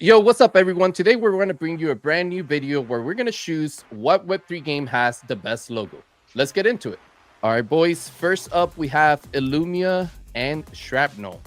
Yo, what's up, everyone? Today we're going to bring you a brand new video where we're going to choose what Web3 game has the best logo. Let's get into it. All right, boys. First up, we have Illumia and Shrapnel.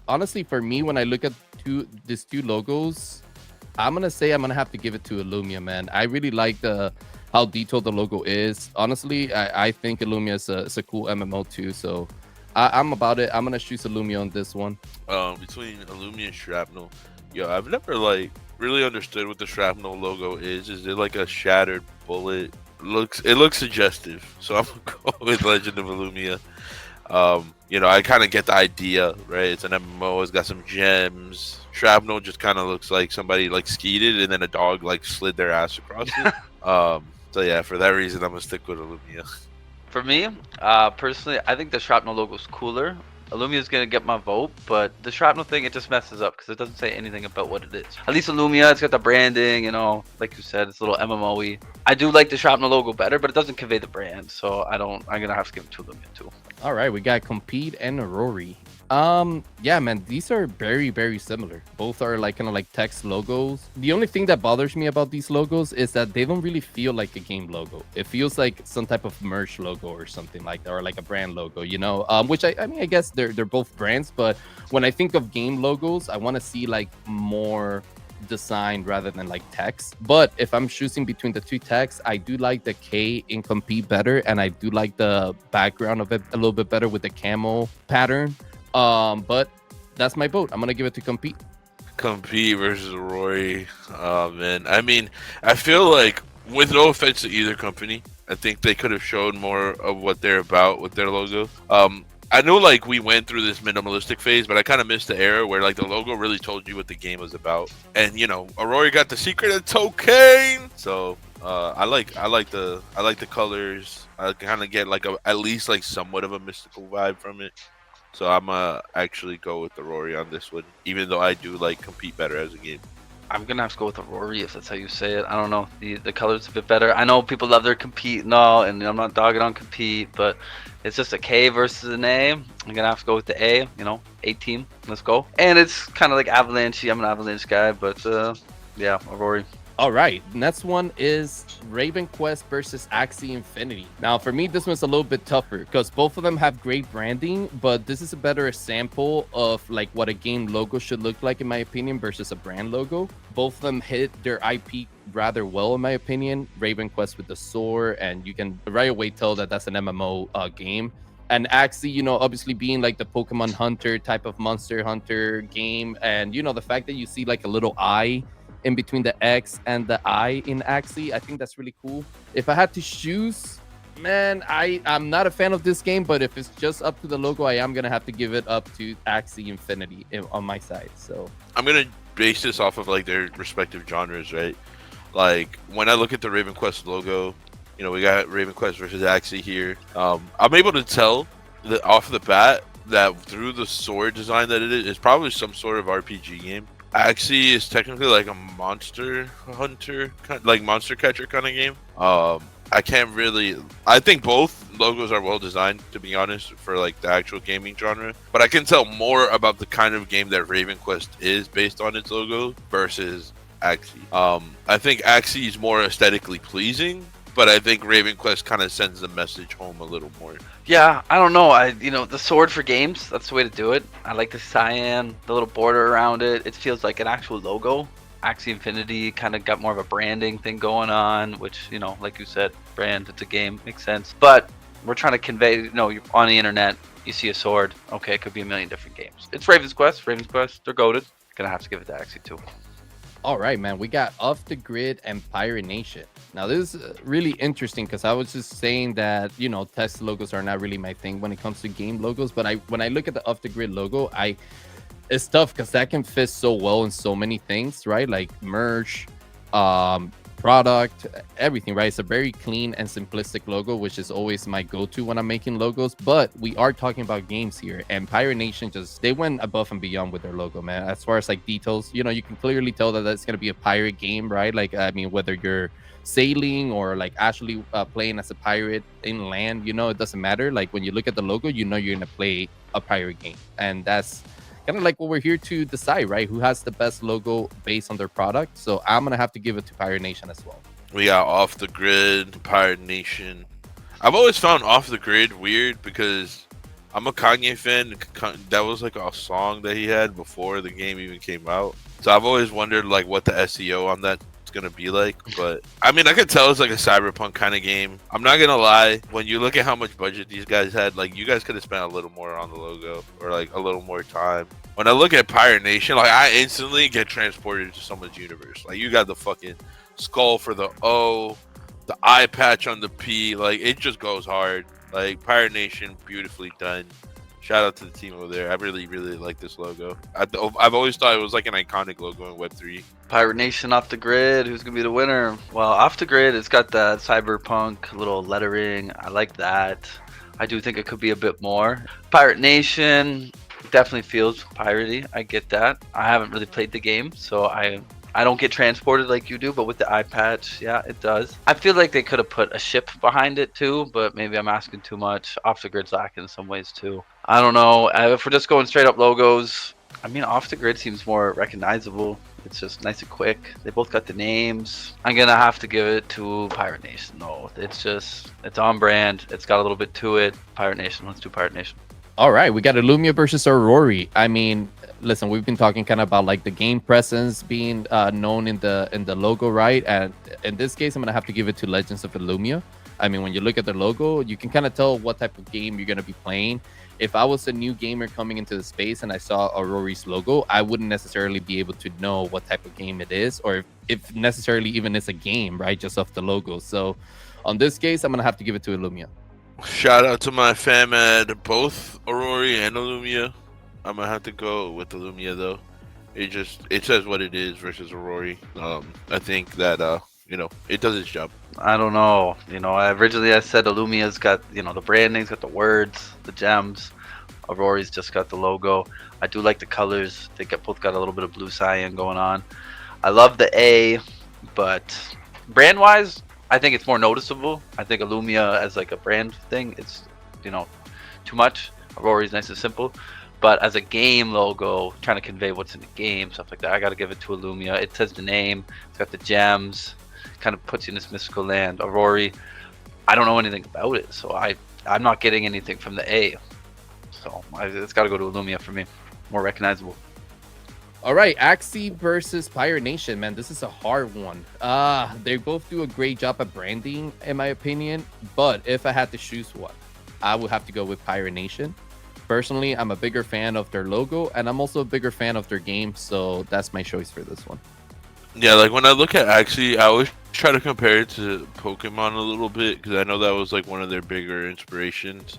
Honestly, for me, when I look at these two logos, I'm gonna say I'm gonna have to give it to Illumia, man. I really like the how detailed the logo is. Honestly, I think Illumia is a cool MMO too. So I'm about it. I'm gonna choose Illumia on this one. Between Illumia and Shrapnel, yo, I've never like really understood what the Shrapnel logo is. Is it like a shattered bullet? It looks suggestive, so I'm gonna go with Legend of Illumia. I kind of get the idea, right? It's an MMO. It's got some gems. Shrapnel just kind of looks like somebody like skied it, and then a dog like slid their ass across it. So yeah, for that reason, I'm gonna stick with Illumia. For me, personally, I think the Shrapnel logo is cooler. Illumia is gonna get my vote, but the Shrapnel thing, it just messes up because it doesn't say anything about what it is. At least Illumia, it's got the branding, like you said, it's a little MMO-y. I do like the Shrapnel logo better, but it doesn't convey the brand, so I'm gonna have to give it to Illumia too. All right, we got Compete and Aurory. Yeah, man, these are very, very similar. Both are like kind of like text logos. The only thing that bothers me about these logos is that they don't really feel like a game logo. It feels like some type of merch logo or something like that, or like a brand logo, which I mean, I guess they're both brands, but when I think of game logos, I want to see like more design rather than like text. But if I'm choosing between the two texts, I do like the K in Compete better, and I do like the background of it a little bit better with the camo pattern. But that's my vote. I'm gonna give it to Compete. Compete versus Roy. Oh man, I mean, I feel like with no offense to either company, I think they could have shown more of what they're about with their logo. I know like we went through this minimalistic phase, but I kind of missed the era where like the logo really told you what the game was about. And Aurory got the secret of tokane. So I like the colors. I kind of get like at least like somewhat of a mystical vibe from it. So I'm actually go with the Rory on this one, even though I do like Compete better as a game. I'm gonna have to go with Aurory if that's how you say it. I don't know. The color's a bit better. I know people love their Compete and all, and I'm not dogging on Compete, but it's just a K versus an A. I'm gonna have to go with the A. A team. Let's go. And it's kind of like Avalanche. I'm an Avalanche guy, but yeah, Aurory. All right, next one is Ravenquest versus Axie Infinity. Now, for me, this one's a little bit tougher because both of them have great branding, but this is a better example of like what a game logo should look like, in my opinion, versus a brand logo. Both of them hit their IP rather well, in my opinion. Ravenquest with the sword, and you can right away tell that that's an MMO game. And Axie, obviously being like the Pokemon Hunter type of Monster Hunter game, and the fact that you see like a little eye in between the X and the I in Axie, I think that's really cool. If I had to choose, man, I'm not a fan of this game, but if it's just up to the logo, I am gonna have to give it up to Axie Infinity on my side. So I'm gonna base this off of like their respective genres, right? Like when I look at the RavenQuest logo, we got RavenQuest versus Axie here. I'm able to tell that off the bat that through the sword design that it is, it's probably some sort of RPG game. Axie is technically like a monster hunter, like monster catcher kind of game. I think both logos are well designed, to be honest, for like the actual gaming genre. But I can tell more about the kind of game that RavenQuest is based on its logo versus Axie. I think Axie is more aesthetically pleasing, but I think RavenQuest kind of sends the message home a little more. Yeah, I don't know. The sword for games, that's the way to do it. I like the cyan, the little border around it. It feels like an actual logo. Axie Infinity kind of got more of a branding thing going on, which, like you said, brand, it's a game, makes sense. But we're trying to convey, you're on the internet, you see a sword. Okay, it could be a million different games. It's Raven's Quest, they're goated. Gonna have to give it to Axie too. all right, man, we got Off the Grid and Pirate Nation. Now, this is really interesting because I was just saying that, text logos are not really my thing when it comes to game logos. But when I look at the Off the Grid logo, it's tough because that can fit so well in so many things, right? Like merch, product, everything, right? It's a very clean and simplistic logo, which is always my go-to when I'm making logos. But we are talking about games here, and Pirate Nation they went above and beyond with their logo, man. As far as like details, you can clearly tell that that's going to be a pirate game, right? Like, I mean, whether you're sailing or like actually playing as a pirate in land, it doesn't matter. Like when you look at the logo, you're going to play a pirate game, and that's kind of like what we're here to decide, right? Who has the best logo based on their product. So I'm gonna have to give it to Pirate Nation as well. We got Off the Grid, Pirate Nation. I've always found Off the Grid weird because I'm a Kanye fan. That was like a song that he had before the game even came out. So I've always wondered like what the SEO on that's gonna be like. But I mean, I could tell it's like a cyberpunk kind of game. I'm not gonna lie. When you look at how much budget these guys had, like you guys could have spent a little more on the logo or like a little more time. When I look at Pirate Nation, like I instantly get transported to someone's universe. Like you got the fucking skull for the O, the eye patch on the P, like it just goes hard. Like Pirate Nation, beautifully done. Shout out to the team over there. I really, really like this logo. I've always thought it was like an iconic logo in Web3. Pirate Nation Off the Grid. Who's gonna be the winner? Well, Off the Grid, it's got that cyberpunk little lettering. I like that. I do think it could be a bit more. Pirate Nation definitely feels piratey. I get that. I haven't really played the game, so I don't get transported like you do, but with the eye patch, yeah, it does. I feel like they could have put a ship behind it too, but maybe I'm asking too much. Off the Grid's lacking in some ways too. I don't know. If we're just going straight up logos, I mean, Off the Grid seems more recognizable. It's just nice and quick. They both got the names. I'm gonna have to give it to Pirate Nation though. It's on brand. It's got a little bit to it. Pirate Nation. Let's do Pirate Nation. All right, we got elumia versus aurory. I mean, listen, we've been talking kind of about like the game presence being known in the logo, right? And in this case, I'm gonna have to give it to Legends of Elumia. I mean, when you look at the logo, you can kind of tell what type of game you're gonna be playing. If I was a new gamer coming into the space and I saw aurory's logo, I wouldn't necessarily be able to know what type of game it is, or if necessarily even it's a game, right? Just off the logo. So, on this case, I'm gonna have to give it to elumia. Shout out to my fam at both aurory and elumia. I'm gonna have to go with elumia though. It says what it is versus aurory. I think that it does its job. I don't know. Originally I said Illumia's got, the branding's got the words, the gems. Aurory's just got the logo. I do like the colors. They both got a little bit of blue cyan going on. I love the A, but brand-wise, I think it's more noticeable. I think Illumia as like a brand thing, it's, too much. Aurory's nice and simple. But as a game logo, trying to convey what's in the game, stuff like that, I got to give it to Illumia. It says the name. It's got the gems. Kind of puts you in this mystical land. Aurory, I don't know anything about it, so I'm not getting anything from the A. So it's got to go to Illumia for me. More recognizable. All right, Axie versus Pirate Nation, man. This is a hard one. They both do a great job at branding, in my opinion. But if I had to choose one, I would have to go with Pirate Nation. Personally, I'm a bigger fan of their logo, and I'm also a bigger fan of their game. So that's my choice for this one. Yeah, like when I look at Axie, I always try to compare it to Pokemon a little bit because I know that was like one of their bigger inspirations.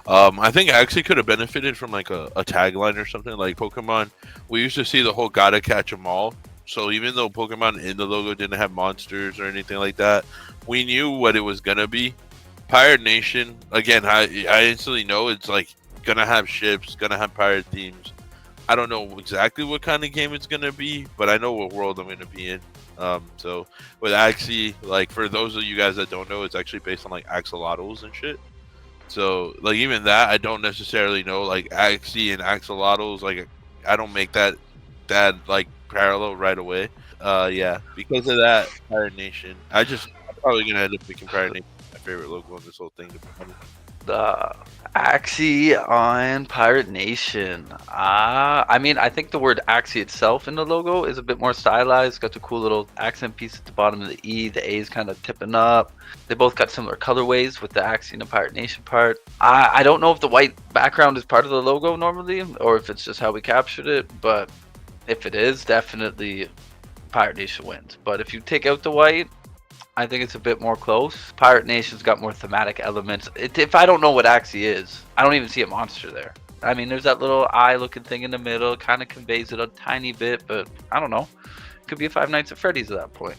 I think Axie could have benefited from like a tagline or something. Like Pokemon, we used to see the whole gotta catch 'em all. So even though Pokemon in the logo didn't have monsters or anything like that, we knew what it was gonna be. Pirate Nation, again, I instantly know it's like gonna have ships, gonna have pirate themes. I don't know exactly what kind of game it's gonna be, but I know what world I'm gonna be in. So with Axie, like for those of you guys that don't know, it's actually based on like axolotls and shit. So like even that, I don't necessarily know like Axie and axolotls. Like I don't make that like parallel right away. Yeah, because of that, Pirate Nation. I'm probably gonna end up picking Pirate Nation, my favorite logo on this whole thing. The Axie on Pirate Nation. I mean, I think the word Axie itself in the logo is a bit more stylized. Got the cool little accent piece at the bottom of the E. The A is kind of tipping up. They both got similar colorways with the Axie and the Pirate Nation part. I don't know if the white background is part of the logo normally, or if it's just how we captured it. But if it is, definitely Pirate Nation wins. But if you take out the white, I think it's a bit more close. Pirate Nation's got more thematic elements. If I don't know what Axie is, I don't even see a monster there. I mean, there's that little eye-looking thing in the middle. Kind of conveys it a tiny bit, but I don't know. It could be a Five Nights at Freddy's at that point.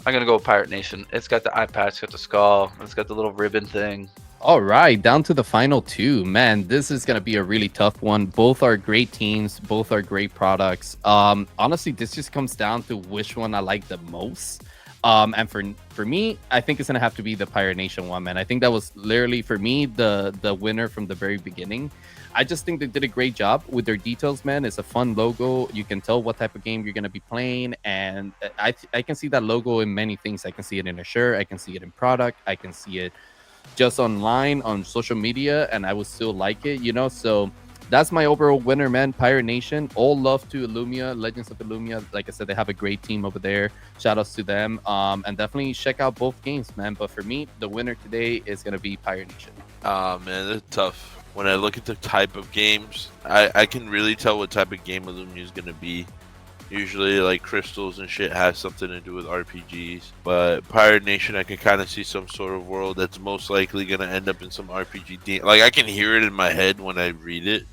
I'm going to go with Pirate Nation. It's got the eye patch, it's got the skull, it's got the little ribbon thing. All right, down to the final two. Man, this is going to be a really tough one. Both are great teams. Both are great products. Honestly, this just comes down to which one I like the most. And for me, I think it's gonna have to be the Pirate Nation one, man. I think that was literally for me the winner from the very beginning. I just think they did a great job with their details, man. It's a fun logo. You can tell what type of game you're gonna be playing, and I can see that logo in many things. I can see it in a shirt. I can see it in product. I can see it just online on social media, and I would still like it, you know. So that's my overall winner, man. Pirate Nation. All love to Elumia, Legends of Elumia. Like I said, they have a great team over there. Shout outs to them. And definitely check out both games, man. But for me, the winner today is gonna be Pirate Nation. Oh man, that's tough. When I look at the type of games, I can really tell what type of game Illumia is gonna be. Usually, like crystals and shit has something to do with RPGs. But Pirate Nation, I can kind of see some sort of world that's most likely gonna end up in some RPG. Like I can hear it in my head when I read it.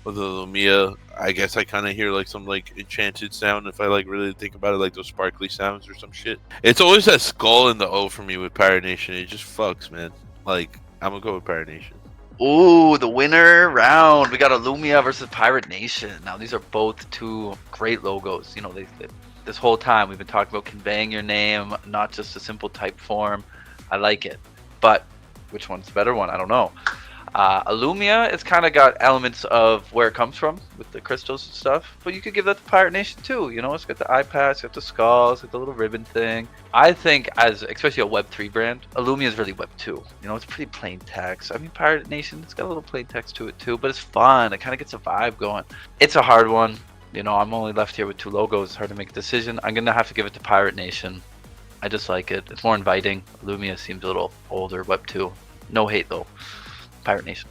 With Illumia, I guess I kind of hear like some like enchanted sound if I like really think about it, like those sparkly sounds or some shit. It's always that skull in the O for me with Pirate Nation. It just fucks, man. Like I'm gonna go with Pirate Nation. Ooh, the winner round. We got Elumia versus Pirate Nation. Now, these are both two great logos. You know, this whole time we've been talking about conveying your name, not just a simple type form. I like it. But which one's the better one? I don't know. Elumia, it's kind of got elements of where it comes from with the crystals and stuff, but you could give that to Pirate Nation too. You know, it's got the eye patch, it's got the skull, it's got the little ribbon thing. I think, as especially a Web3 brand, Elumia is really Web2. You know, it's pretty plain text. I mean, Pirate Nation, it's got a little plain text to it too, but it's fun. It kind of gets a vibe going. It's a hard one. You know, I'm only left here with two logos. It's hard to make a decision. I'm gonna have to give it to Pirate Nation. I just like it. It's more inviting. Elumia seems a little older, Web2. No hate though. Pirate Nation.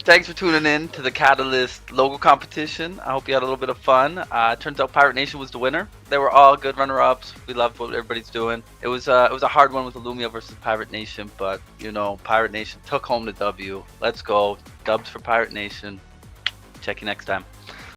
Thanks for tuning in to the Catalyst logo competition. I hope you had a little bit of fun. Turns out Pirate Nation was the winner. They were all good runner-ups. We loved what everybody's doing. It was a hard one with Elumia versus Pirate Nation, but you know, Pirate Nation took home the W. Let's go. Dubs for Pirate Nation. Check you next time.